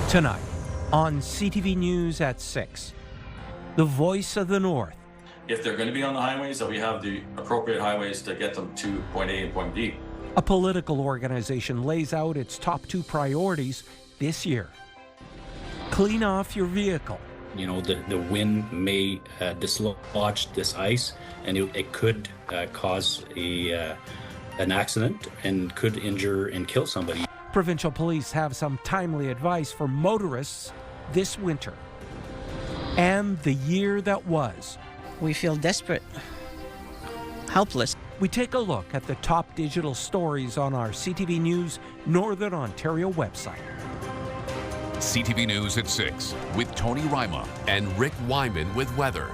Tonight on CTV News at 6, the voice of the North. If they're going to be on the highways, that we have the appropriate highways to get them to point A and point B. A political organization lays out its top 2 priorities this year. Clean off your vehicle. You know, the wind may dislodge this ice, and it could cause an accident and could injure and kill somebody. Provincial police have some timely advice for motorists this winter. And the year that was. We feel desperate, helpless. We take a look at the top digital stories on our CTV News Northern Ontario website. CTV News at 6 with Tony Ryma and Rick Wyman with weather.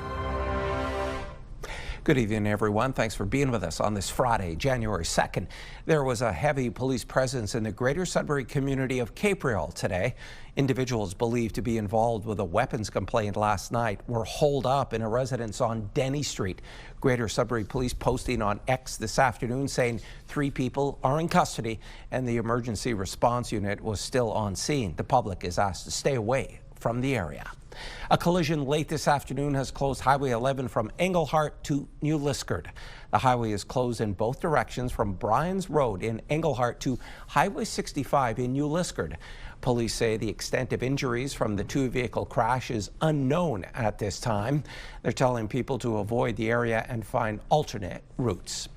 Good evening, everyone. Thanks for being with us on this Friday, January 2nd. There was a heavy police presence in the greater Sudbury community of Capril today. Individuals believed to be involved with a weapons complaint last night were holed up in a residence on Denny Street. Greater Sudbury Police posting on X this afternoon saying 3 people are in custody and the emergency response unit was still on scene. The public is asked to stay away from the area. A collision late this afternoon has closed Highway 11 from Englehart to New Liskeard. The highway is closed in both directions from Bryans Road in Englehart to Highway 65 in New Liskeard. Police say the extent of injuries from the 2-vehicle crash is unknown at this time. They're telling people to avoid the area and find alternate routes.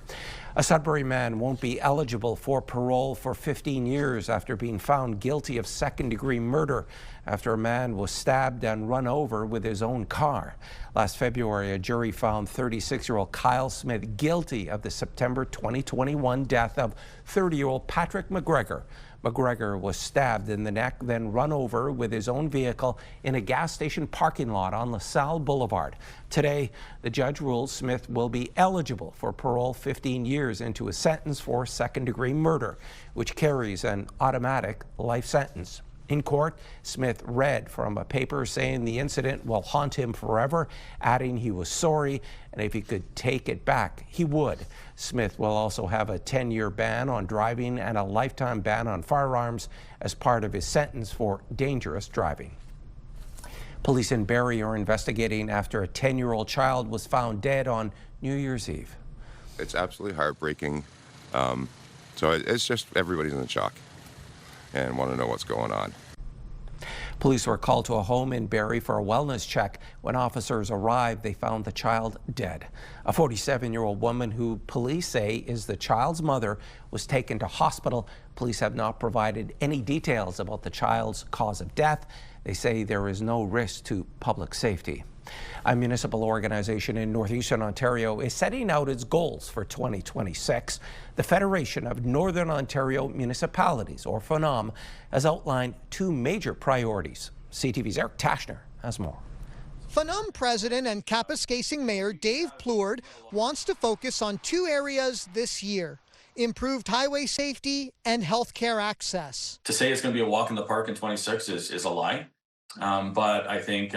A Sudbury man won't be eligible for parole for 15 years after being found guilty of second-degree murder after a man was stabbed and run over with his own car. Last February, a jury found 36-year-old Kyle Smith guilty of the September 2021 death of 30-year-old Patrick McGregor. McGregor was stabbed in the neck, then run over with his own vehicle in a gas station parking lot on LaSalle Boulevard. Today, the judge ruled Smith will be eligible for parole 15 years into a sentence for second-degree murder, which carries an automatic life sentence. In court, Smith read from a paper saying the incident will haunt him forever, adding he was sorry, and if he could take it back, he would. Smith will also have a 10-year ban on driving and a lifetime ban on firearms as part of his sentence for dangerous driving. Police in Barrie are investigating after a 10-year-old child was found dead on New Year's Eve. It's absolutely heartbreaking. So it's just everybody's in shock and want to know what's going on. Police were called to a home in Barrie for a wellness check. When officers arrived, they found the child dead. A 47-year-old woman who police say is the child's mother was taken to hospital. Police have not provided any details about the child's cause of death. They say there is no risk to public safety. A municipal organization in Northeastern Ontario is setting out its goals for 2026. The Federation of Northern Ontario Municipalities, or FONOM, has outlined 2 major priorities. CTV's Eric Tashner has more. FONOM President and Kapuskasing Mayor Dave Plourde wants to focus on 2 areas this year: improved highway safety and healthcare access. To say it's going to be a walk in the park in 26 is a lie. But I think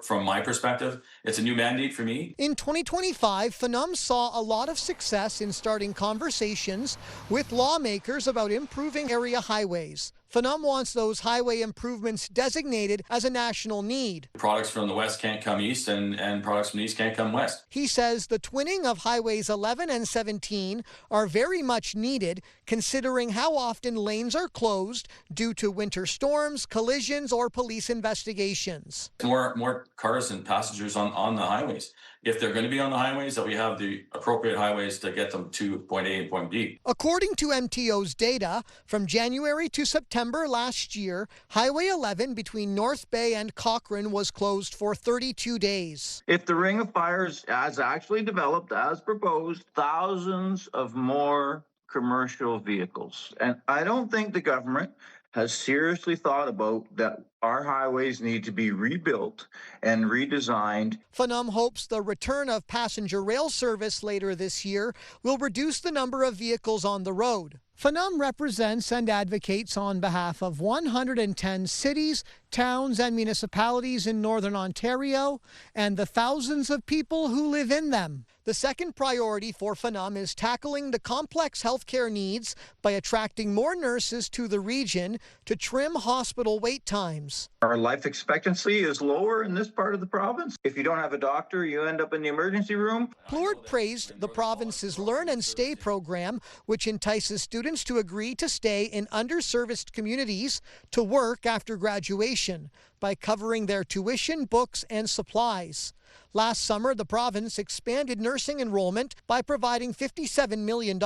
from my perspective, it's a new mandate for me. In 2025, FONOM saw a lot of success in starting conversations with lawmakers about improving area highways. FONOM wants those highway improvements designated as a national need. Products from the west can't come east and products from the east can't come west. He says the twinning of highways 11 and 17 are very much needed, considering how often lanes are closed due to winter storms, collisions, or police investigations. More cars and passengers on the highways. If they're going to be on the highways, that we have the appropriate highways to get them to point A and point B. According to MTO's data, from January to September last year, Highway 11 between North Bay and Cochrane was closed for 32 days. If the Ring of Fires has actually developed as proposed, thousands of more commercial vehicles. And I don't think the government has seriously thought about that our highways need to be rebuilt and redesigned. FONOM hopes the return of passenger rail service later this year will reduce the number of vehicles on the road. FONOM represents and advocates on behalf of 110 cities, towns and municipalities in Northern Ontario and the thousands of people who live in them. The second priority for FONOM is tackling the complex healthcare needs by attracting more nurses to the region to trim hospital wait times. Our life expectancy is lower in this part of the province. If you don't have a doctor, you end up in the emergency room. Plourde praised the province's Learn and Stay program, which entices students to agree to stay in underserviced communities to work after graduation by covering their tuition, books, and supplies. Last summer, the province expanded nursing enrollment by providing $57 million.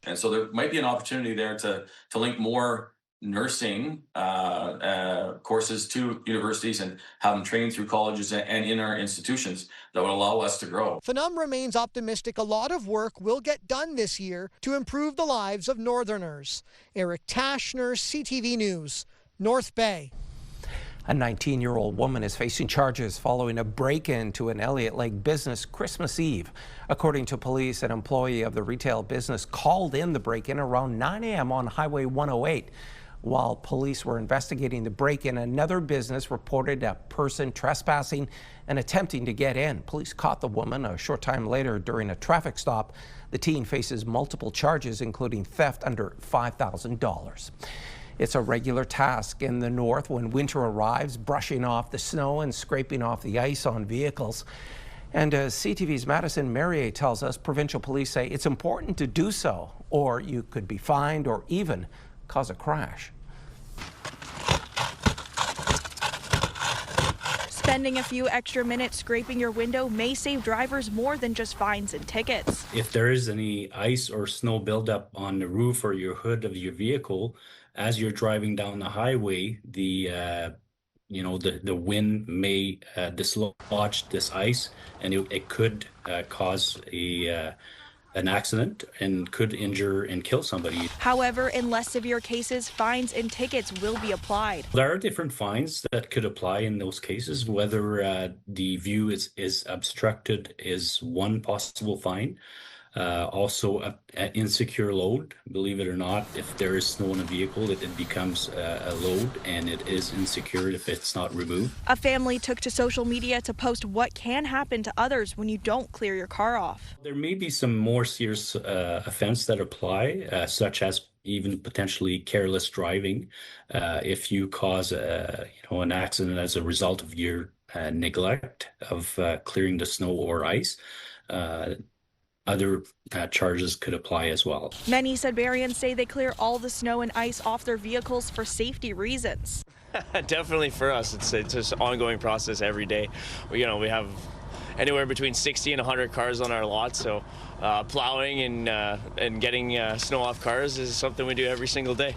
And so there might be an opportunity there to link more nursing courses to universities and have them trained through colleges and in our institutions that would allow us to grow. FONOM remains optimistic a lot of work will get done this year to improve the lives of Northerners. Eric Tashner, CTV News, North Bay. A 19-year-old woman is facing charges following a break-in to an Elliott Lake business Christmas Eve. According to police, an employee of the retail business called in the break-in around 9 a.m. on Highway 108. While police were investigating the break-in, another business reported a person trespassing and attempting to get in. Police caught the woman a short time later during a traffic stop. The teen faces multiple charges, including theft under $5,000. It's a regular task in the north when winter arrives, brushing off the snow and scraping off the ice on vehicles. And as CTV's Madison Merrier tells us, provincial police say it's important to do so, or you could be fined or even cause a crash. Spending a few extra minutes scraping your window may save drivers more than just fines and tickets. If there is any ice or snow buildup on the roof or your hood of your vehicle, as you're driving down the highway, the wind may dislodge this ice, and it could cause an accident and could injure and kill somebody. However, in less severe cases, fines and tickets will be applied. There are different fines that could apply in those cases. Whether the view is obstructed is one possible fine. Also, an insecure load, believe it or not, if there is snow in a vehicle, it becomes a load and it is insecure if it's not removed. A family took to social media to post what can happen to others when you don't clear your car off. There may be some more serious offense that apply, such as even potentially careless driving. If you cause an accident as a result of your neglect of clearing the snow or ice, other charges could apply as well. Many Sudburyans say they clear all the snow and ice off their vehicles for safety reasons. Definitely for us, it's just an ongoing process every day. We have anywhere between 60 and 100 cars on our lot, so plowing and getting snow off cars is something we do every single day.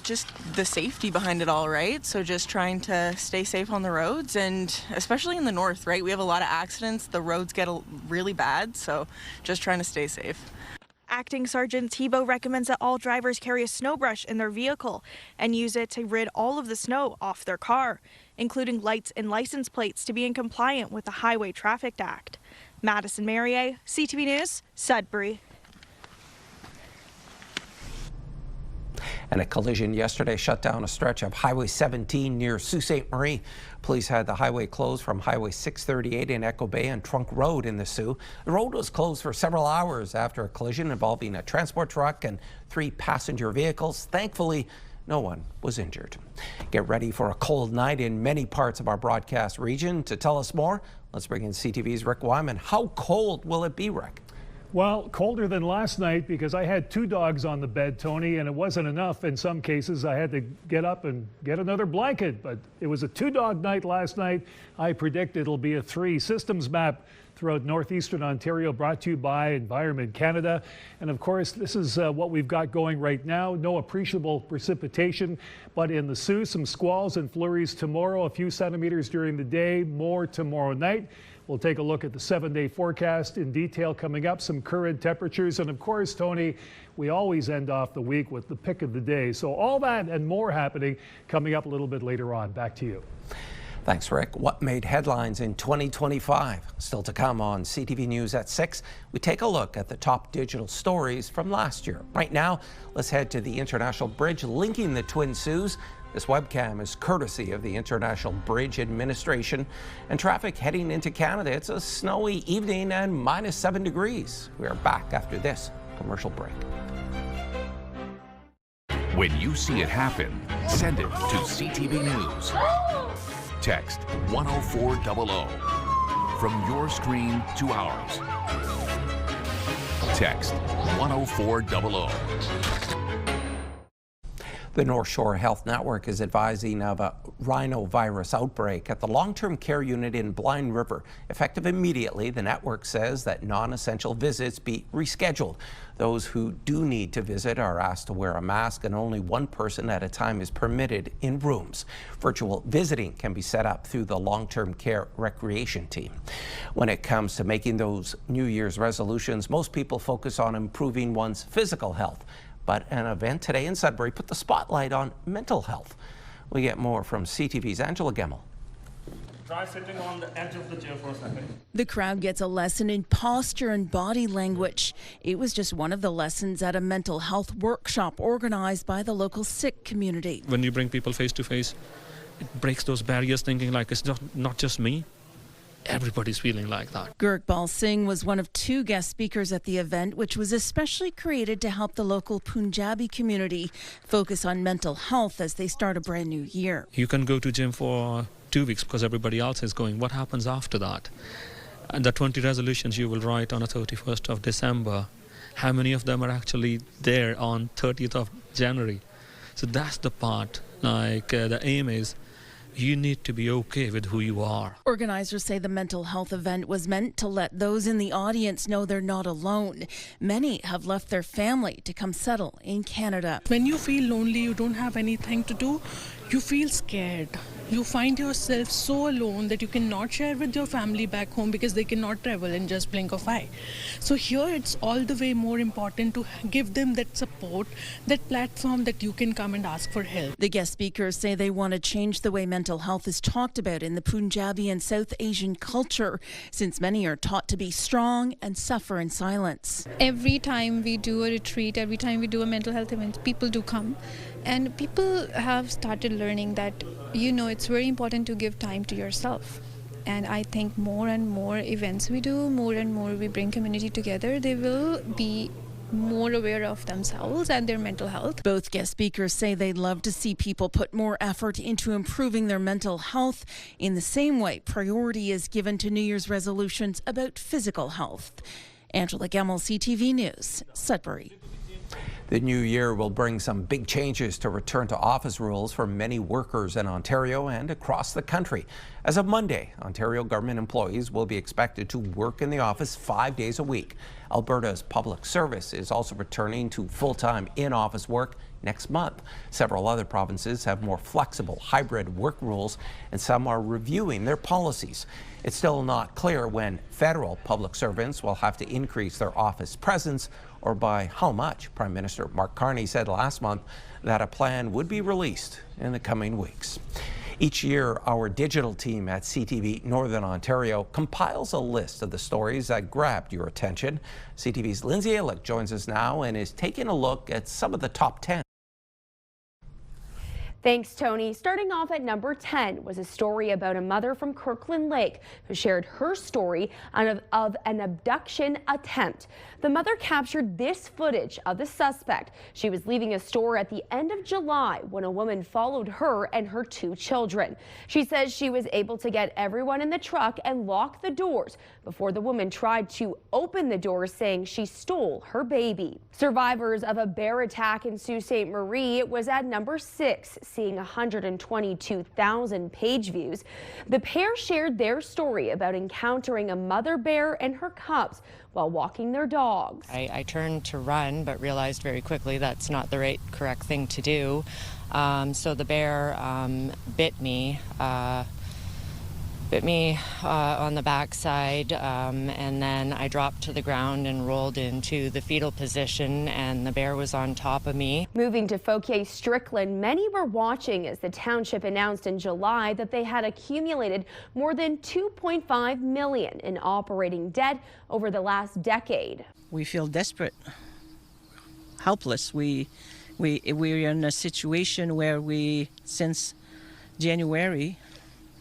Just the safety behind it all, right? So just trying to stay safe on the roads, and especially in the north, right? We have a lot of accidents. The roads get really bad, so just trying to stay safe. Acting Sergeant Tebow recommends that all drivers carry a snow brush in their vehicle and use it to rid all of the snow off their car, including lights and license plates to be in compliant with the Highway Traffic Act. Madison Merrier, CTV News, Sudbury. And a collision yesterday shut down a stretch of Highway 17 near Sault Ste. Marie. Police had the highway closed from Highway 638 in Echo Bay and Trunk Road in the Sault. The road was closed for several hours after a collision involving a transport truck and 3 passenger vehicles. Thankfully, no one was injured. Get ready for a cold night in many parts of our broadcast region. To tell us more, let's bring in CTV's Rick Wyman. How cold will it be, Rick? Well, colder than last night because I had 2 dogs on the bed, Tony, and it wasn't enough. In some cases, I had to get up and get another blanket, but it was a 2-dog night last night. I predict it'll be a 3. Systems map throughout Northeastern Ontario brought to you by Environment Canada. And of course, this is what we've got going right now. No appreciable precipitation, but in the Sault, some squalls and flurries tomorrow, a few centimeters during the day, more tomorrow night. We'll take a look at the 7-day forecast in detail coming up, some current temperatures. And of course, Tony, we always end off the week with the pick of the day. So all that and more happening coming up a little bit later on. Back to you. Thanks, Rick. What made headlines in 2025? Still to come on CTV News at 6. We take a look at the top digital stories from last year. Right now, let's head to the international bridge linking the Twin Saults. This webcam is courtesy of the International Bridge Administration. And traffic heading into Canada, it's a snowy evening and -7 degrees. We are back after this commercial break. When you see it happen, send it to CTV News. Text 10400 from your screen to ours. Text 10400. The North Shore Health Network is advising of a rhinovirus outbreak at the long-term care unit in Blind River. Effective immediately, the network says that non-essential visits be rescheduled. Those who do need to visit are asked to wear a mask, and only one person at a time is permitted in rooms. Virtual visiting can be set up through the long-term care recreation team. When it comes to making those New Year's resolutions, most people focus on improving one's physical health. But an event today in Sudbury put the spotlight on mental health. We get more from CTV's Angela Gemmell. Try sitting on the edge of the chair for a second. The crowd gets a lesson in posture and body language. It was just one of the lessons at a mental health workshop organized by the local Sikh community. When you bring people face to face, it breaks those barriers, thinking like it's not just me. Everybody's feeling like that. Gurkbal Singh was one of 2 guest speakers at the event, which was especially created to help the local Punjabi community focus on mental health as they start a brand new year. You can go to gym for 2 weeks because everybody else is going. What happens after that? And the 20 resolutions you will write on the 31st of December, how many of them are actually there on 30th of January? So that's the part, the aim is you need to be okay with who you are. Organizers say the mental health event was meant to let those in the audience know they're not alone. Many have left their family to come settle in Canada. When you feel lonely, you don't have anything to do, you feel scared. You find yourself so alone that you cannot share with your family back home because they cannot travel in just blink of eye. So here it's all the way more important to give them that support, that platform that you can come and ask for help. The guest speakers say they want to change the way mental health is talked about in the Punjabi and South Asian culture, since many are taught to be strong and suffer in silence. Every time we do a retreat, every time we do a mental health event, people do come. And people have started learning that, it's very important to give time to yourself. And I think more and more events we do, more and more we bring community together, they will be more aware of themselves and their mental health. Both guest speakers say they'd love to see people put more effort into improving their mental health in the same way priority is given to New Year's resolutions about physical health. Angela Gemmell, CTV News, Sudbury. The new year will bring some big changes to return to office rules for many workers in Ontario and across the country. As of Monday, Ontario government employees will be expected to work in the office 5 days a week. Alberta's public service is also returning to full-time in-office work next month. Several other provinces have more flexible hybrid work rules, and some are reviewing their policies. It's still not clear when federal public servants will have to increase their office presence or by how much. Prime Minister Mark Carney said last month that a plan would be released in the coming weeks. Each year, our digital team at CTV Northern Ontario compiles a list of the stories that grabbed your attention. CTV's Lindsay Alick joins us now and is taking a look at some of the top 10. Thanks, Tony. Starting off at number 10 was a story about a mother from Kirkland Lake who shared her story of an abduction attempt. The mother captured this footage of the suspect. She was leaving a store at the end of July when a woman followed her and her 2 children. She says she was able to get everyone in the truck and lock the doors before the woman tried to open the doors, saying she stole her baby. Survivors of a bear attack in Sault Ste. Marie was at number 6, seeing 122,000 page views. The pair shared their story about encountering a mother bear and her cubs while walking their dogs. I turned to run, but realized very quickly that's not the correct thing to do. So the bear bit me bit me on the backside, and then I dropped to the ground and rolled into the fetal position, and the bear was on top of me. Moving to Fauquier-Strickland, many were watching as the township announced in July that they had accumulated more than $2.5 million in operating debt over the last decade. We feel desperate, helpless. We're in a situation where since January,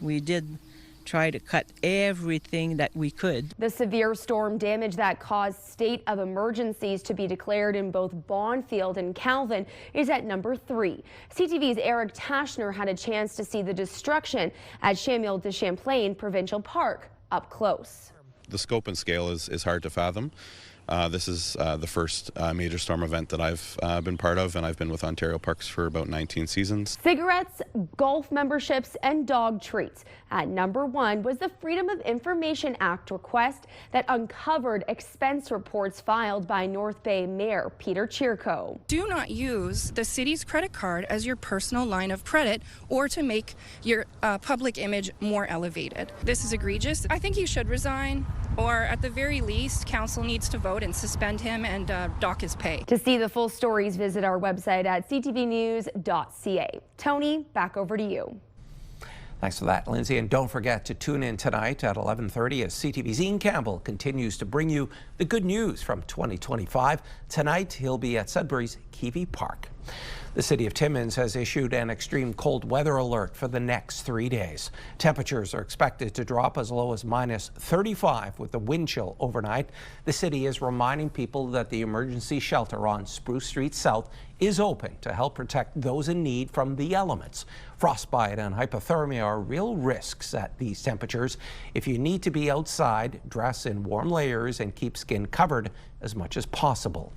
we did try to cut everything that we could. The severe storm damage that caused state of emergencies to be declared in both Bonfield and Calvin is at number 3. CTV's Eric Tashner had a chance to see the destruction at Samuel de Champlain Provincial Park up close. The scope and scale is hard to fathom. This is the first major storm event that I've been part of, and I've been with Ontario Parks for about 19 seasons. Cigarettes, golf memberships, and dog treats. At number 1 was the Freedom of Information Act request that uncovered expense reports filed by North Bay Mayor Peter Chirko. Do not use the city's credit card as your personal line of credit or to make your public image more elevated. This is egregious. I think he should resign, or at the very least, council needs to vote and suspend him and dock his pay. To see the full stories, visit our website at ctvnews.ca. Tony, back over to you. Thanks for that, Lindsay. And don't forget to tune in tonight at 11:30 as CTV's Ian Campbell continues to bring you the good news from 2025. Tonight, he'll be at Sudbury's Kiwi Park. The city of Timmins has issued an extreme cold weather alert for the next 3 days. Temperatures are expected to drop as low as -35 with the wind chill overnight. The city is reminding people that the emergency shelter on Spruce Street South is open to help protect those in need from the elements. Frostbite and hypothermia are real risks at these temperatures. If you need to be outside, dress in warm layers and keep skin covered as much as possible.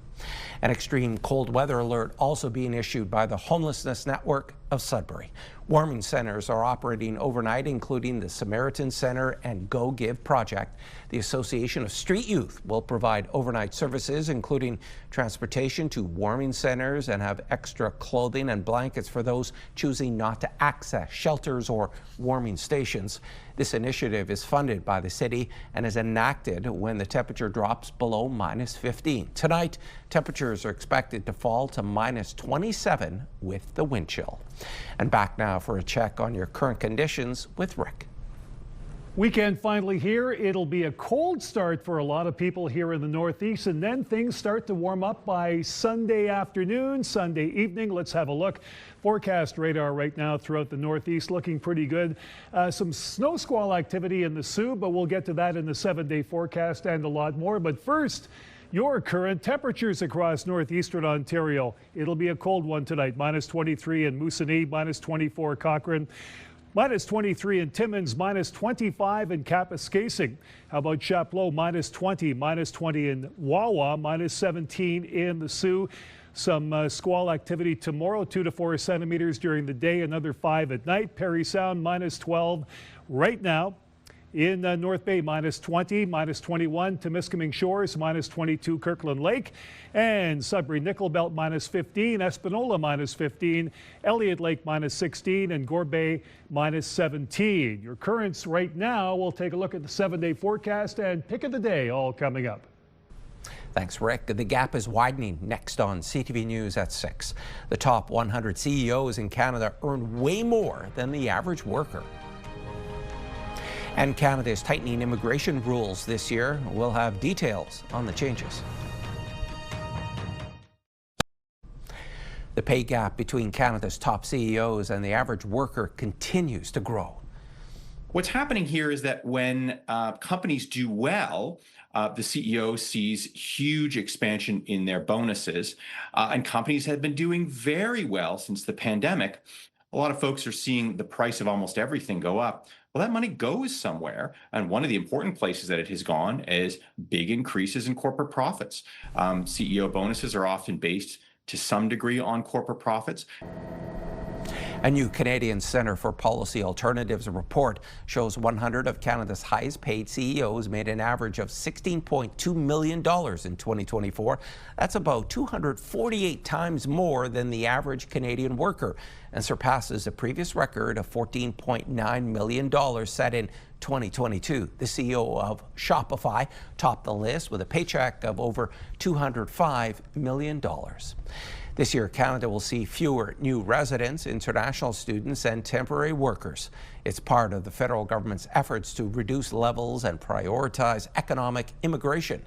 An extreme cold weather alert also being issued by the Homelessness Network of Sudbury. Warming centers are operating overnight, including the Samaritan Center and Go Give Project. The Association of Street Youth will provide overnight services, including transportation to warming centers, and have extra clothing and blankets for those choosing not to access shelters or warming stations. This initiative is funded by the city and is enacted when the temperature drops below -15. Tonight, temperatures are expected to fall to -27 with the wind chill. And back now for a check on your current conditions with Rick. Weekend finally here. It'll be a cold start for a lot of people here in the Northeast, and then things start to warm up by Sunday afternoon, Sunday evening. Let's have a look. Forecast radar right now throughout the Northeast looking pretty good. Some snow squall activity in the Soo, but we'll get to that in the 7-day forecast and a lot more. But first, your current temperatures across Northeastern Ontario. It'll be a cold one tonight. -23 in Moosonee, -24 Cochrane, -23 in Timmins, -25 in Kapuskasing. How about Chapleau? -20, -20 in Wawa, -17 in the Soo. Some squall activity tomorrow, 2 to 4 centimeters during the day, another 5 at night. Parry Sound, -12 right now. In North Bay, -20, -21, Temiskaming Shores, -22, Kirkland Lake, and Sudbury Nickel Belt, -15, Espanola, -15, Elliott Lake, -16, and Gore Bay, -17. Your currents right now, we'll take a look at the 7-day forecast and pick of the day all coming up. Thanks, Rick. The gap is widening next on CTV News at 6. The top 100 CEOs in Canada earn way more than the average worker. And Canada is tightening immigration rules this year. We'll have details on the changes. The pay gap between Canada's top CEOs and the average worker continues to grow. What's happening here is that when companies do well, the CEO sees huge expansion in their bonuses, and companies have been doing very well since the pandemic. A lot of folks are seeing the price of almost everything go up. Well, that money goes somewhere, and one of the important places that it has gone is big increases in corporate profits. CEO bonuses are often based to some degree on corporate profits. A new Canadian Centre for Policy Alternatives report shows 100 of Canada's highest paid CEOs made an average of $16.2 million in 2024. That's about 248 times more than the average Canadian worker and surpasses a previous record of $14.9 million set in 2022. The CEO of Shopify topped the list with a paycheck of over $205 million. This year, Canada will see fewer new residents, international students, and temporary workers. It's part of the federal government's efforts to reduce levels and prioritize economic immigration.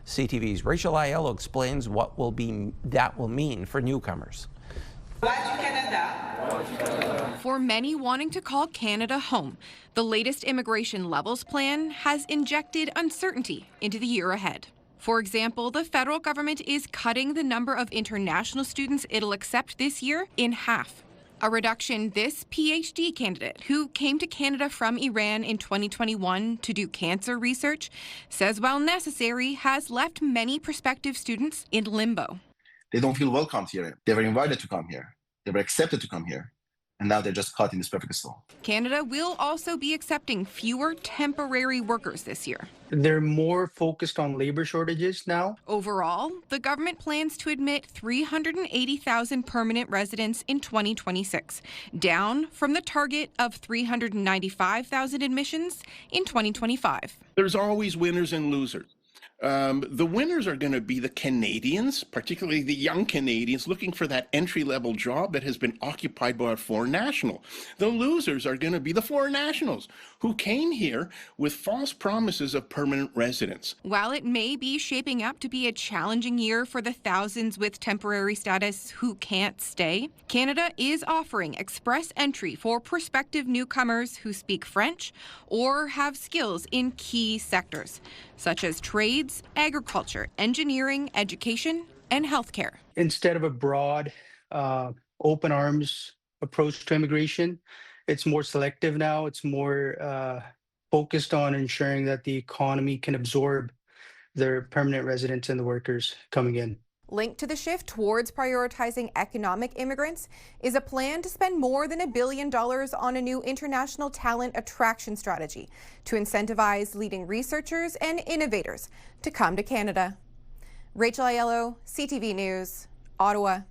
CTV's Rachel Aiello explains what that will mean for newcomers. For many wanting to call Canada home, the latest immigration levels plan has injected uncertainty into the year ahead. For example, the federal government is cutting the number of international students it'll accept this year in half. A reduction this PhD candidate, who came to Canada from Iran in 2021 to do cancer research, says while necessary, has left many prospective students in limbo. They don't feel welcomed here. They were invited to come here. They were accepted to come here. And now they're just caught in this perfect storm. Canada will also be accepting fewer temporary workers this year. They're more focused on labor shortages now. Overall, the government plans to admit 380,000 permanent residents in 2026, down from the target of 395,000 admissions in 2025. There's always winners and losers. The winners are going to be the Canadians, particularly the young Canadians looking for that entry-level job that has been occupied by a foreign national. The losers are going to be the foreign nationals who came here with false promises of permanent residence. While it may be shaping up to be a challenging year for the thousands with temporary status who can't stay, Canada is offering express entry for prospective newcomers who speak French or have skills in key sectors, such as trades, agriculture, engineering, education, and healthcare. Instead of a broad, open arms approach to immigration, it's more selective now. It's more focused on ensuring that the economy can absorb their permanent residents and the workers coming in. Linked to the shift towards prioritizing economic immigrants is a plan to spend more than $1 billion on a new international talent attraction strategy to incentivize leading researchers and innovators to come to Canada. Rachel Aiello, CTV News, Ottawa.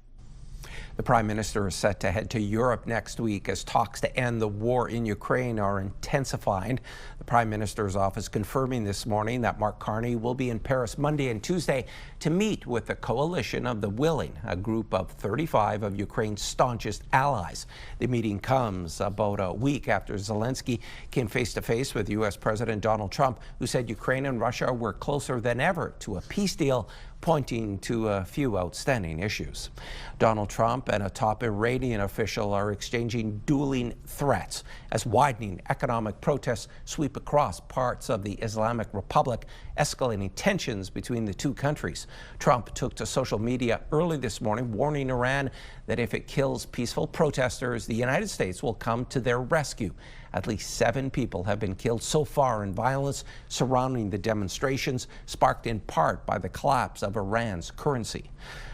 The Prime Minister is set to head to Europe next week as talks to end the war in Ukraine are intensifying. The Prime Minister's office confirming this morning that Mark Carney will be in Paris Monday and Tuesday to meet with the Coalition of the Willing, a group of 35 of Ukraine's staunchest allies. The meeting comes about a week after Zelensky came face-to-face with U.S. President Donald Trump, who said Ukraine and Russia were closer than ever to a peace deal, pointing to a few outstanding issues. Donald Trump and a top Iranian official are exchanging dueling threats as widening economic protests sweep across parts of the Islamic Republic, escalating tensions between the two countries. Trump took to social media early this morning, warning Iran that if it kills peaceful protesters, the United States will come to their rescue. At least 7 people have been killed so far in violence surrounding the demonstrations, sparked in part by the collapse of Iran's currency.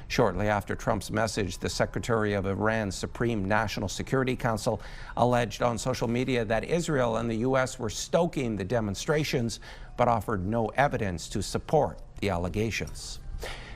Shortly after Trump's message, the Secretary of Iran's Supreme National Security Council alleged on social media that Israel and the U.S. were stoking the demonstrations, but offered no evidence to support the allegations.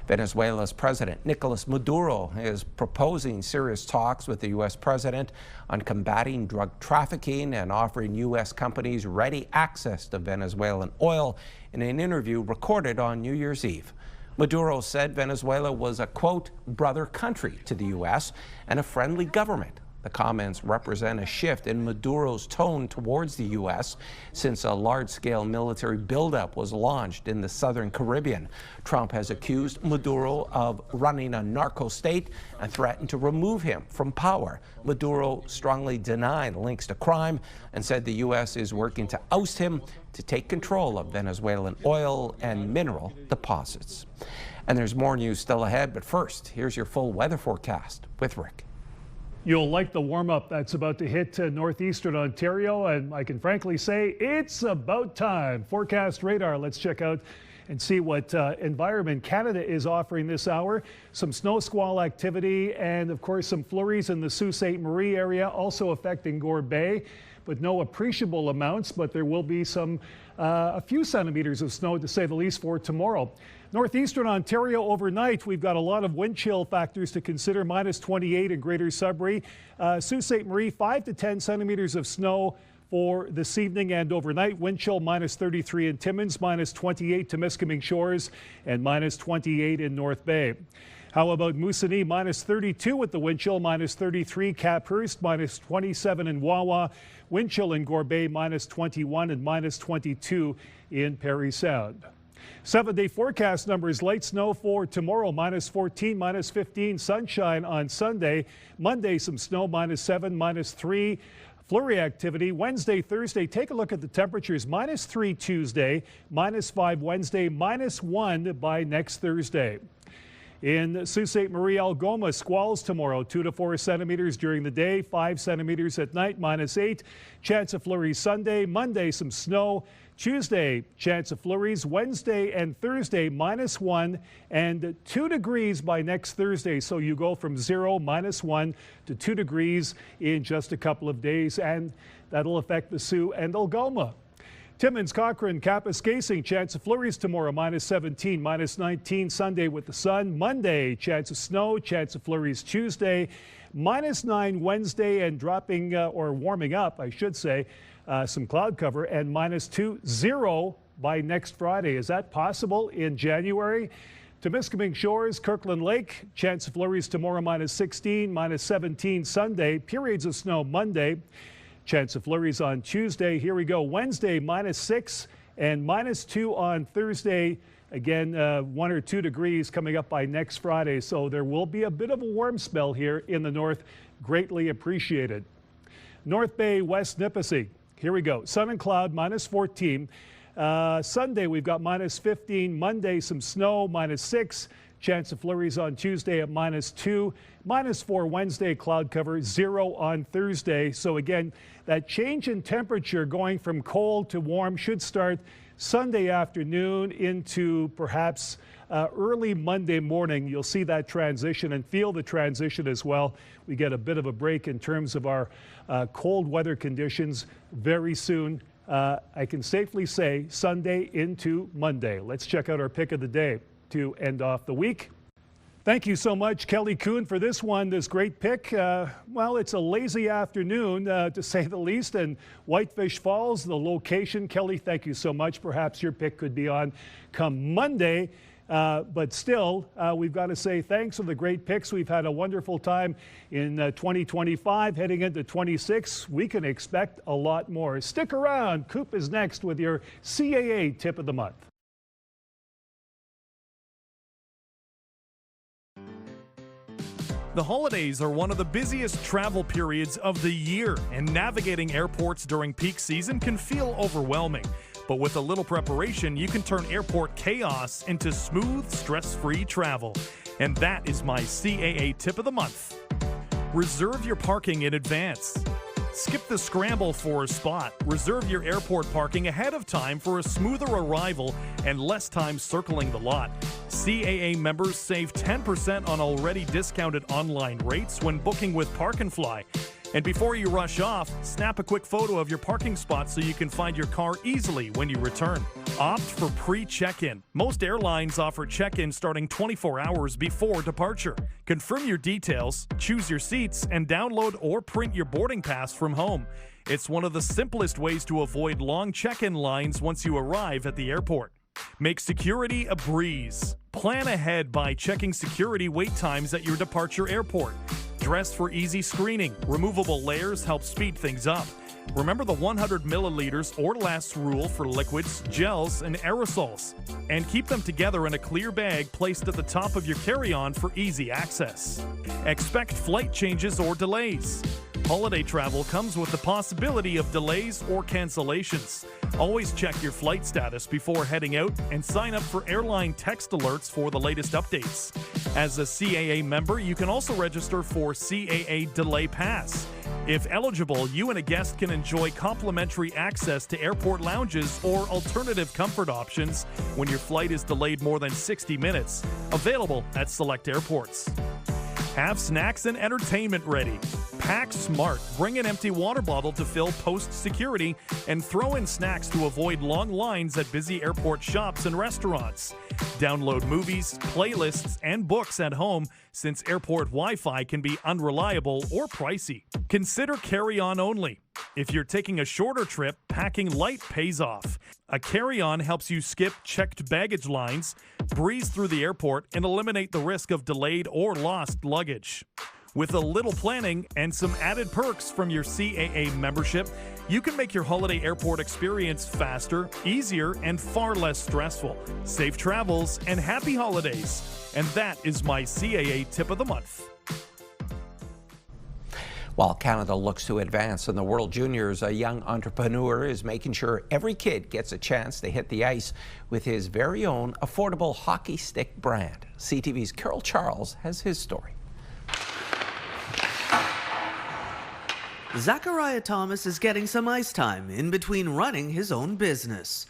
Venezuela's President Nicolas Maduro is proposing serious talks with the U.S. president on combating drug trafficking and offering U.S. companies ready access to Venezuelan oil in an interview recorded on New Year's Eve. Maduro said Venezuela was a, quote, brother country to the U.S. and a friendly government. The comments represent a shift in Maduro's tone towards the U.S. since a large-scale military buildup was launched in the southern Caribbean. Trump has accused Maduro of running a narco state and threatened to remove him from power. Maduro strongly denied links to crime and said the U.S. is working to oust him to take control of Venezuelan oil and mineral deposits. And there's more news still ahead, but first, here's your full weather forecast with Rick. You'll like the warm-up that's about to hit Northeastern Ontario, and I can frankly say it's about time. Forecast radar, let's check out and see what Environment Canada is offering this hour. Some snow squall activity and, of course, some flurries in the Sault Ste. Marie area, also affecting Gore Bay, but no appreciable amounts, but there will be some a few centimeters of snow, to say the least, for tomorrow. Northeastern Ontario overnight, we've got a lot of wind chill factors to consider. Minus 28 in Greater Sudbury. Sault Ste. Marie, 5 to 10 centimeters of snow for this evening and overnight. Wind chill minus 33 in Timmins, minus 28 Temiskaming Shores, and minus 28 in North Bay. How about Moosonee? Minus 32 with the wind chill, minus 33 Caphurst, minus 27 in Wawa. Wind chill in Gore Bay, minus 21 and minus 22 in Parry Sound. 7-day forecast numbers: light snow for tomorrow, minus 14, minus 15, sunshine on Sunday. Monday, some snow, minus 7, minus 3. Flurry activity Wednesday, Thursday. Take a look at the temperatures: minus 3 Tuesday, minus 5 Wednesday, minus 1 by next Thursday. In Sault Ste. Marie, Algoma, squalls tomorrow, 2 to 4 centimeters during the day, 5 centimeters at night, minus 8. Chance of flurries Sunday. Monday, some snow. Tuesday, chance of flurries. Wednesday and Thursday, minus 1 and 2 degrees by next Thursday. So you go from 0, minus 1 to 2 degrees in just a couple of days, and that'll affect the Sault and Algoma. Timmins, Cochrane, Kapuskasing, chance of flurries tomorrow, minus 17, minus 19 Sunday with the sun. Monday, chance of snow, chance of flurries Tuesday, minus 9 Wednesday, and dropping or warming up, I should say, some cloud cover, and minus 2, 0 by next Friday. Is that possible in January? Temiskaming Shores, Kirkland Lake, chance of flurries tomorrow, minus 16, minus 17 Sunday. Periods of snow Monday. Chance of flurries on Tuesday. Here we go. Wednesday, minus 6 and minus 2 on Thursday. Again, 1 or 2 degrees coming up by next Friday. So there will be a bit of a warm spell here in the north. Greatly appreciated. North Bay, West Nipissing. Here we go. Sun and cloud, minus 14. Sunday, we've got minus 15. Monday, some snow, minus 6. Chance of flurries on Tuesday at minus 2. Minus 4 Wednesday, cloud cover, 0 on Thursday. So again, that change in temperature going from cold to warm should start Sunday afternoon into perhaps early Monday morning. You'll see that transition and feel the transition as well. We get a bit of a break in terms of our cold weather conditions very soon. I can safely say Sunday into Monday. Let's check out our pick of the day to end off the week. Thank you so much, Kelly Kuhn, for this one, this great pick. Well, it's a lazy afternoon, to say the least, and Whitefish Falls, the location. Kelly, thank you so much. Perhaps your pick could be on come Monday. But still, we've got to say thanks for the great picks. We've had a wonderful time in 2025. Heading into 26, we can expect a lot more. Stick around. Coop is next with your CAA Tip of the Month. The holidays are one of the busiest travel periods of the year, and navigating airports during peak season can feel overwhelming. But with a little preparation, you can turn airport chaos into smooth, stress-free travel. And that is my CAA Tip of the Month. Reserve your parking in advance. Skip the scramble for a spot. Reserve your airport parking ahead of time for a smoother arrival and less time circling the lot. CAA members save 10% on already discounted online rates when booking with Park and Fly. And before you rush off, snap a quick photo of your parking spot so you can find your car easily when you return. Opt for pre-check-in. Most airlines offer check-in starting 24 hours before departure. Confirm your details, choose your seats, and download or print your boarding pass from home. It's one of the simplest ways to avoid long check-in lines once you arrive at the airport. Make security a breeze. Plan ahead by checking security wait times at your departure airport. Dress for easy screening. Removable layers help speed things up. Remember the 100 milliliters or less rule for liquids, gels, and aerosols. And keep them together in a clear bag placed at the top of your carry-on for easy access. Expect flight changes or delays. Holiday travel comes with the possibility of delays or cancellations. Always check your flight status before heading out and sign up for airline text alerts for the latest updates. As a CAA member, you can also register for CAA Delay Pass. If eligible, you and a guest can enjoy complimentary access to airport lounges or alternative comfort options when your flight is delayed more than 60 minutes. Available at select airports. Have snacks and entertainment ready. Pack smart. Bring an empty water bottle to fill post-security and throw in snacks to avoid long lines at busy airport shops and restaurants. Download movies, playlists, and books at home since airport Wi-Fi can be unreliable or pricey. Consider carry-on only. If you're taking a shorter trip, packing light pays off. A carry-on helps you skip checked baggage lines, breeze through the airport, and eliminate the risk of delayed or lost luggage. With a little planning and some added perks from your CAA membership, you can make your holiday airport experience faster, easier, and far less stressful. Safe travels and happy holidays. And that is my CAA tip of the month. While Canada looks to advance in the World Juniors, a young entrepreneur is making sure every kid gets a chance to hit the ice with his very own affordable hockey stick brand. CTV's Carol Charles has his story. Zachariah Thomas is getting some ice time in between running his own business.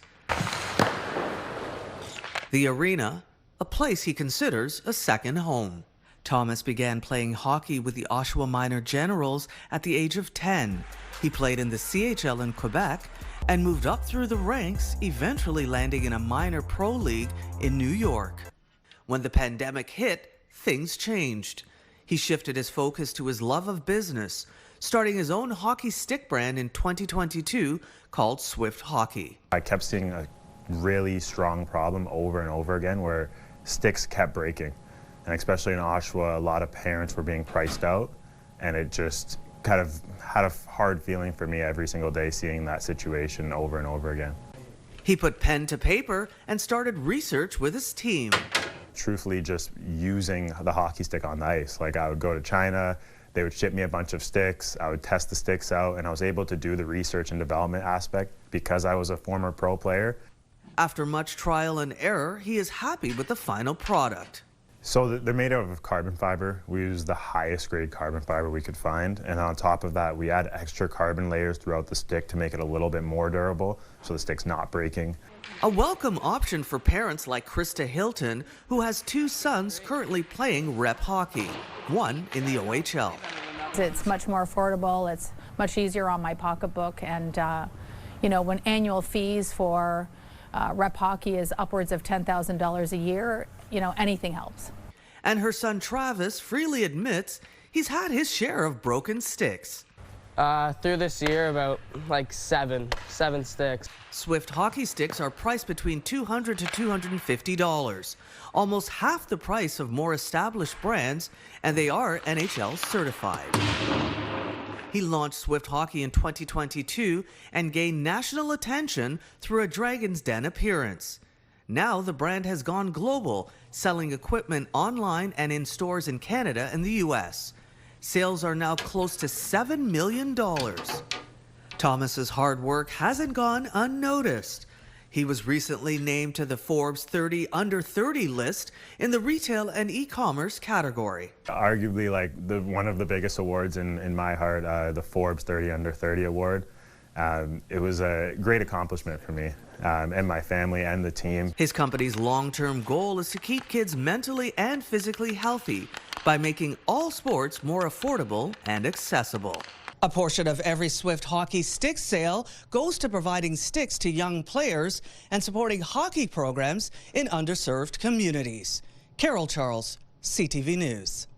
The arena, a place he considers a second home. Thomas began playing hockey with the Oshawa Minor Generals at the age of 10. He played in the CHL in Quebec and moved up through the ranks, eventually landing in a minor pro league in New York. When the pandemic hit, things changed. He shifted his focus to his love of business, starting his own hockey stick brand in 2022 called Swift Hockey. I kept seeing a really strong problem over and over again where sticks kept breaking. And especially in Oshawa, a lot of parents were being priced out, and it just kind of had a hard feeling for me every single day seeing that situation over and over again. He put pen to paper and started research with his team. Truthfully, just using the hockey stick on the ice. Like, I would go to China, they would ship me a bunch of sticks, I would test the sticks out, and I was able to do the research and development aspect because I was a former pro player. After much trial and error, he is happy with the final product. So they're made out of carbon fiber. We use the highest grade carbon fiber we could find. And on top of that, we add extra carbon layers throughout the stick to make it a little bit more durable so the stick's not breaking. A welcome option for parents like Krista Hilton, who has 2 sons currently playing rep hockey, one in the OHL. It's much more affordable. It's much easier on my pocketbook. And, you know, when annual fees for rep hockey is upwards of $10,000 a year, you know, anything helps. And her son Travis freely admits he's had his share of broken sticks. Through this year, about like seven sticks. Swift hockey sticks are priced between $200 to $250, almost half the price of more established brands, and they are NHL certified. He launched Swift Hockey in 2022 and gained national attention through a Dragon's Den appearance. Now the brand has gone global, selling equipment online and in stores in Canada and the US. Sales are now close to $7 million. Thomas's hard work hasn't gone unnoticed. He was recently named to the Forbes 30 Under 30 list in the retail and e-commerce category. Arguably, like one of the biggest awards in my heart, the Forbes 30 Under 30 award. It was a great accomplishment for me and my family and the team. His company's long-term goal is to keep kids mentally and physically healthy by making all sports more affordable and accessible. A portion of every Swift Hockey stick sale goes to providing sticks to young players and supporting hockey programs in underserved communities. Carol Charles, CTV News.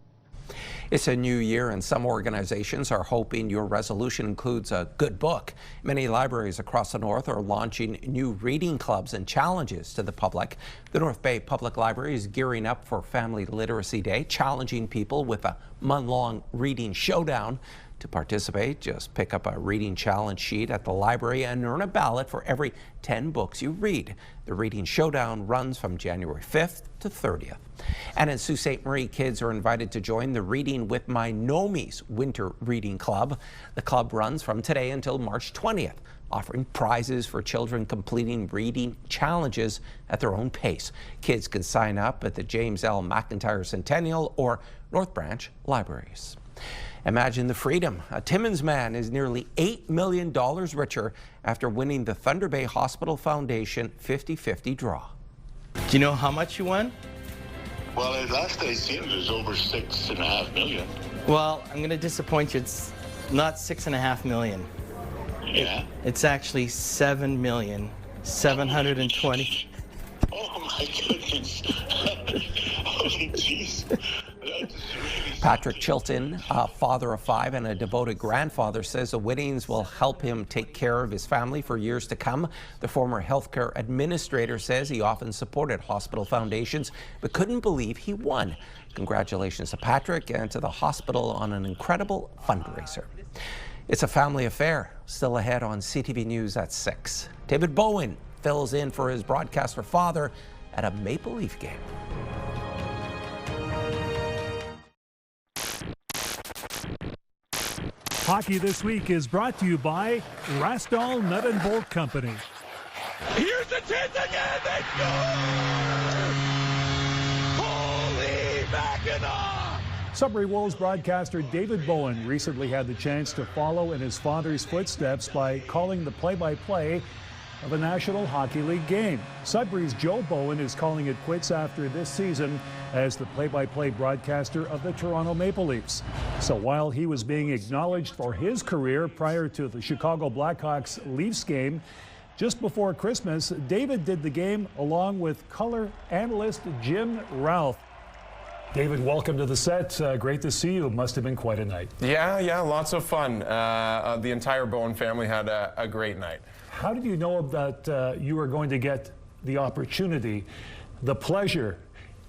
It's a new year, and some organizations are hoping your resolution includes a good book. Many libraries across the North are launching new reading clubs and challenges to the public. The North Bay Public Library is gearing up for Family Literacy Day, challenging people with a month-long reading showdown. To participate, just pick up a reading challenge sheet at the library and earn a ballot for every 10 books you read. The Reading Showdown runs from January 5th to 30th. And in Sault Ste. Marie, kids are invited to join the Reading with My Nomies Winter Reading Club. The club runs from today until March 20th, offering prizes for children completing reading challenges at their own pace. Kids can sign up at the James L. McIntyre Centennial or North Branch libraries. Imagine the freedom. A Timmins man is nearly $8 million richer after winning the Thunder Bay Hospital Foundation 50-50 draw. Do you know how much you won? Well, last I seen it was over $6.5 million. Well, I'm going to disappoint you. It's not $6.5 million. Yeah? It's actually $7,720,000. Oh my goodness. Holy jeez. Patrick Chilton, a father of 5 and a devoted grandfather, says the winnings will help him take care of his family for years to come. The former healthcare administrator says he often supported hospital foundations but couldn't believe he won. Congratulations to Patrick and to the hospital on an incredible fundraiser. It's a family affair. Still ahead on CTV News at 6. David Bowen fills in for his broadcaster father at a Maple Leaf game. Hockey This Week is brought to you by Rastall Nut and Bolt Company. Here's the chance again. They score! Holy Mackinac! Sudbury Wolves broadcaster David Bowen recently had the chance to follow in his father's footsteps by calling the play-by-play of a National Hockey League game. Sudbury's Joe Bowen is calling it quits after this season as the play-by-play broadcaster of the Toronto Maple Leafs. So while he was being acknowledged for his career prior to the Chicago Blackhawks Leafs game, just before Christmas, David did the game along with color analyst Jim Ralph. David, welcome to the set. Great to see you. It must have been quite a night. Yeah, lots of fun. The entire Bowen family had a great night. How did you know that you were going to get the opportunity, the pleasure,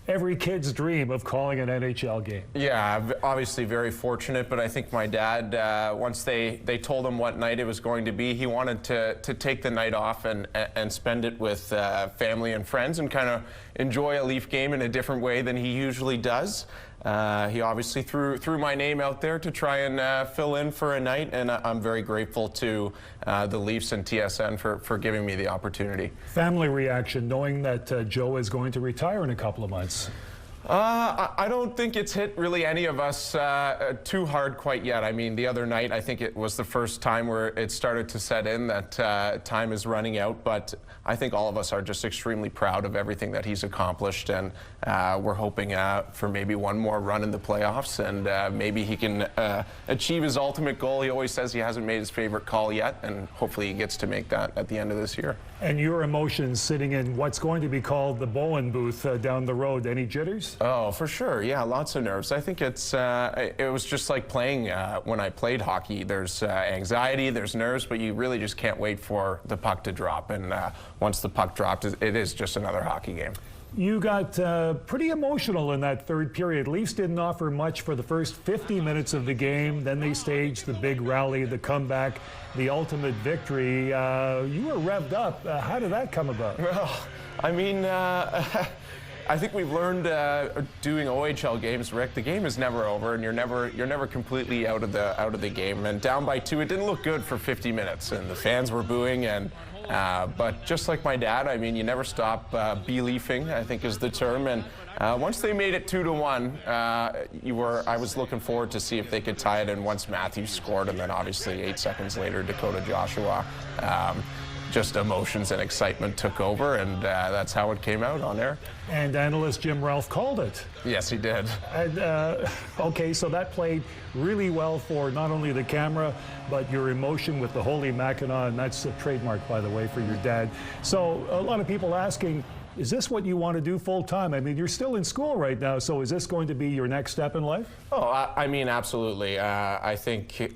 every kid's dream of calling an NHL game? Yeah, obviously very fortunate, but I think my dad, once they told him what night it was going to be, he wanted to take the night off and spend it with family and friends and kind of enjoy a Leaf game in a different way than he usually does. He obviously threw my name out there to try and fill in for a night, and I'm very grateful to the Leafs and TSN for giving me the opportunity. Family reaction knowing that Joe is going to retire in a couple of months? I don't think it's hit really any of us too hard quite yet. I mean, the other night, I think it was the first time where it started to set in that time is running out, but I think all of us are just extremely proud of everything that he's accomplished, and we're hoping for maybe one more run in the playoffs, and maybe he can achieve his ultimate goal. He always says he hasn't made his favorite call yet, and hopefully he gets to make that at the end of this year. And your emotions sitting in what's going to be called the Bowen booth down the road, any jitters? Oh, for sure. Yeah, lots of nerves. I think it was just like playing when I played hockey. There's anxiety, there's nerves, but you really just can't wait for the puck to drop. And once the puck dropped, it is just another hockey game. You got pretty emotional in that third period. Leafs didn't offer much for the first 50 minutes of the game. Then they staged the big rally, the comeback, the ultimate victory. You were revved up. How did that come about? Well, I mean, I think we've learned doing OHL games, Rick. The game is never over, and you're never completely out of the game. And down by 2, it didn't look good for 50 minutes, and the fans were booing. And but just like my dad, I mean, you never stop believing, I think is the term. And once they made it 2-1, I was looking forward to see if they could tie it. And once Matthews scored, and then obviously 8 seconds later, Dakota Joshua. Just emotions and excitement took over, and that's how it came out on air. And analyst Jim Ralph called it. Yes, he did. And, okay, so that played really well for not only the camera, but your emotion with the Holy Mackinac, and that's a trademark, by the way, for your dad. So a lot of people asking, is this what you want to do full time? I mean, you're still in school right now, so is this going to be your next step in life? Oh, I mean, absolutely. I think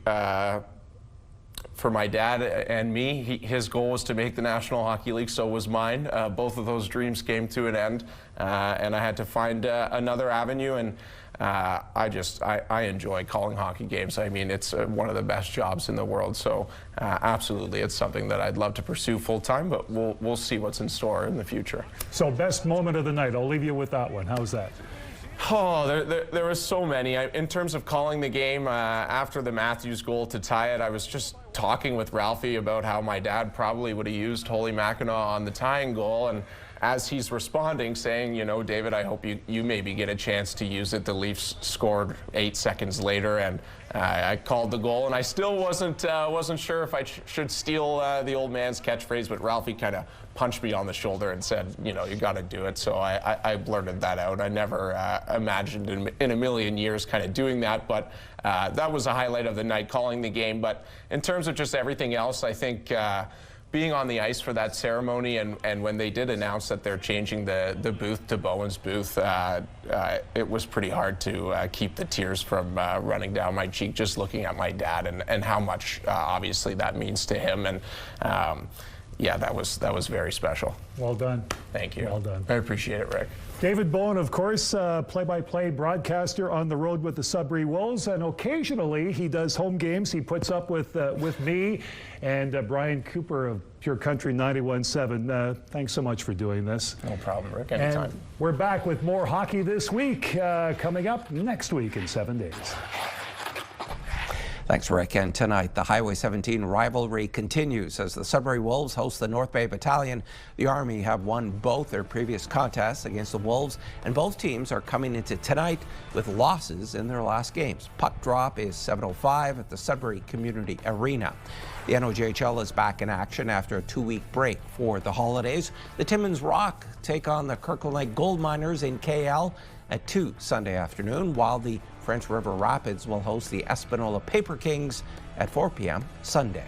for my dad and me, his goal was to make the National Hockey League, so was mine. Both of those dreams came to an end, and I had to find another avenue. And I enjoy calling hockey games. I mean, it's one of the best jobs in the world. So absolutely, it's something that I'd love to pursue full time, but we'll see what's in store in the future. So best moment of the night, I'll leave you with that one. How's that? Oh, there were so many. In terms of calling the game, after the Matthews goal to tie it, I was just talking with Ralphie about how my dad probably would have used Holy Mackinac on the tying goal, and as he's responding, saying, you know, David, I hope you maybe get a chance to use it. The Leafs scored 8 seconds later, and I called the goal, and I still wasn't sure if I should steal the old man's catchphrase, but Ralphie kind of punched me on the shoulder and said, you know, you got to do it. So I blurted that out. I never imagined in a million years kind of doing that, but that was a highlight of the night, calling the game. But in terms of just everything else, I think being on the ice for that ceremony, and when they did announce that they're changing the booth to Bowen's booth, it was pretty hard to keep the tears from running down my cheek just looking at my dad and how much obviously that means to him. And yeah, that was very special. Well done. Thank you. Well done. I appreciate it, Rick. David Bowen, of course, play-by-play broadcaster on the road with the Sudbury Wolves, and occasionally he does home games. He puts up with me and Brian Cooper of Pure Country 91.7. Thanks so much for doing this. No problem, Rick. Anytime. And we're back with more hockey this week, coming up next week in 7 days. Thanks, Rick. And tonight, the Highway 17 rivalry continues as the Sudbury Wolves host the North Bay Battalion. The Army have won both their previous contests against the Wolves, and both teams are coming into tonight with losses in their last games. Puck drop is 7:05 at the Sudbury Community Arena. The NOJHL is back in action after a 2-week break for the holidays. The Timmins Rock take on the Kirkland Lake Gold Miners in KL at 2 Sunday afternoon, while the French River Rapids will host the Espanola Paper Kings at 4 p.m. Sunday.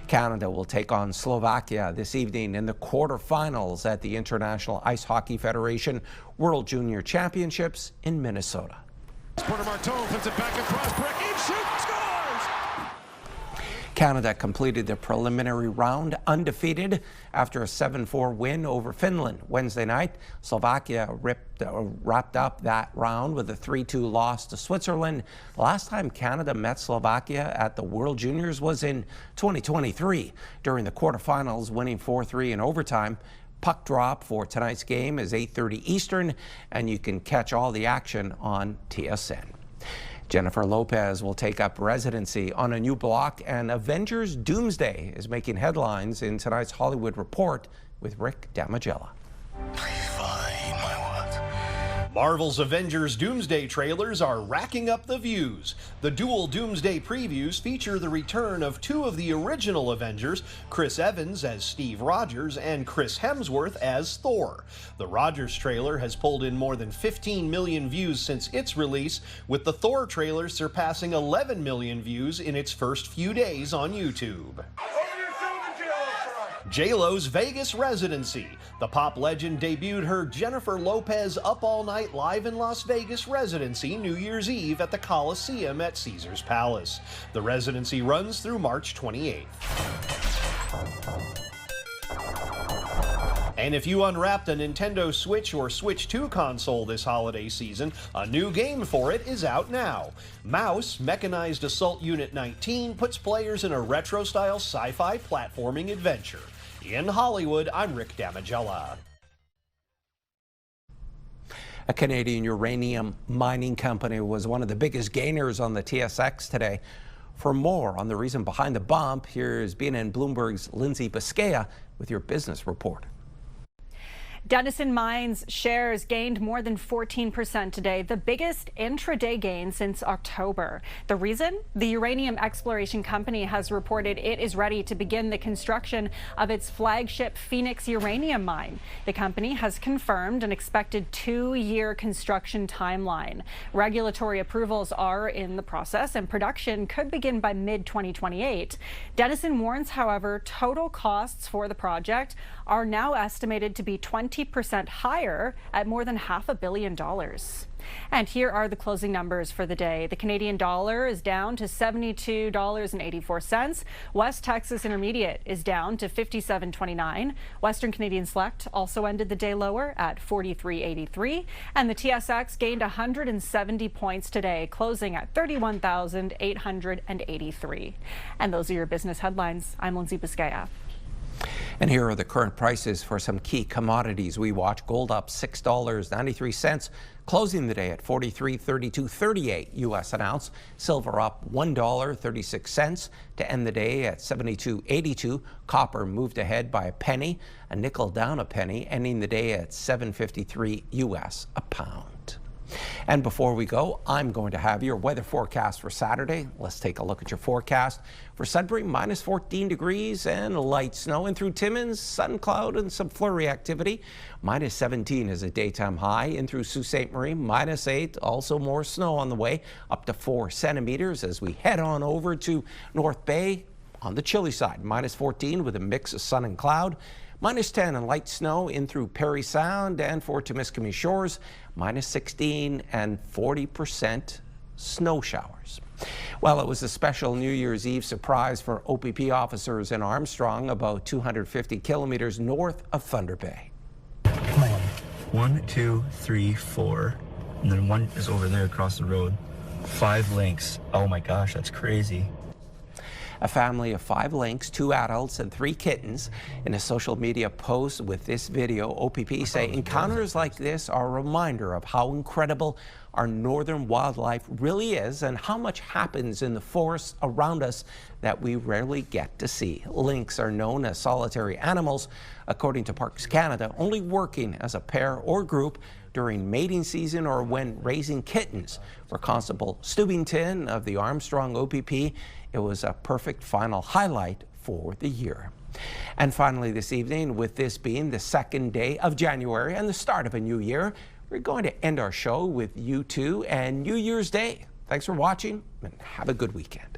Canada will take on Slovakia this evening in the quarterfinals at the International Ice Hockey Federation World Junior Championships in Minnesota. Porter Marteau puts it back across, breaking, shoot, scores! Canada completed the preliminary round undefeated after a 7-4 win over Finland Wednesday night. Slovakia wrapped up that round with a 3-2 loss to Switzerland. The last time Canada met Slovakia at the World Juniors was in 2023 during the quarterfinals, winning 4-3 in overtime. Puck drop for tonight's game is 8:30 Eastern, and you can catch all the action on TSN. Jennifer Lopez will take up residency on a new block, and Avengers Doomsday is making headlines in tonight's Hollywood Report with Rick Damagella. Marvel's Avengers Doomsday trailers are racking up the views. The dual Doomsday previews feature the return of 2 of the original Avengers, Chris Evans as Steve Rogers and Chris Hemsworth as Thor. The Rogers trailer has pulled in more than 15 million views since its release, with the Thor trailer surpassing 11 million views in its first few days on YouTube. J-Lo's Vegas residency. The pop legend debuted her Jennifer Lopez Up All Night Live in Las Vegas residency New Year's Eve at the Coliseum at Caesars Palace. The residency runs through March 28th. And if you unwrapped a Nintendo Switch or Switch 2 console this holiday season, a new game for it is out now. Mouse, Mechanized Assault Unit 19, puts players in a retro-style sci-fi platforming adventure. In Hollywood, I'm Rick Damagella. A Canadian uranium mining company was one of the biggest gainers on the TSX today. For more on the reason behind the bump, here's BNN Bloomberg's Lindsay Biscaya with your business report. Denison Mines shares gained more than 14% today, the biggest intraday gain since October. The reason? The uranium exploration company has reported it is ready to begin the construction of its flagship Phoenix uranium mine. The company has confirmed an expected 2-year construction timeline. Regulatory approvals are in the process, and production could begin by mid-2028. Denison warns, however, total costs for the project are now estimated to be 20% higher at more than $500 million. And here are the closing numbers for the day. The Canadian dollar is down to $72.84. West Texas Intermediate is down to $57.29. Western Canadian Select also ended the day lower at $43.83. And the TSX gained 170 points today, closing at 31,883. And those are your business headlines. I'm Lindsay Biscaya. And here are the current prices for some key commodities we watch. Gold up $6.93, closing the day at $43.3238 US an ounce. Silver up $1.36 to end the day at $72.82. Copper moved ahead by a penny. A nickel down a penny, ending the day at $7.53 US a pound. And before we go, I'm going to have your weather forecast for Saturday. Let's take a look at your forecast. For Sudbury, minus 14 degrees and light snow. And through Timmins, sun, cloud, and some flurry activity. Minus 17 is a daytime high. In through Sault Ste. Marie, minus 8. Also more snow on the way, up to 4 centimeters as we head on over to North Bay on the chilly side. Minus 14 with a mix of sun and cloud. Minus 10 and light snow in through Parry Sound, and for Timiskaming Shores, minus 16 and 40% snow showers. Well, it was a special New Year's Eve surprise for OPP officers in Armstrong, about 250 kilometers north of Thunder Bay. Come on. 1, 2, 3, 4, and then one is over there across the road. 5 lynx. Oh my gosh, that's crazy. A family of 5 lynx, 2 adults, and 3 kittens. In a social media post with this video, OPP say encounters like this are a reminder of how incredible our northern wildlife really is and how much happens in the forests around us that we rarely get to see. Lynx are known as solitary animals, according to Parks Canada, only working as a pair or group during mating season or when raising kittens. For Constable Stubington of the Armstrong OPP, it was a perfect final highlight for the year. And finally this evening, with this being the second day of January and the start of a new year, we're going to end our show with U2 and New Year's Day. Thanks for watching and have a good weekend.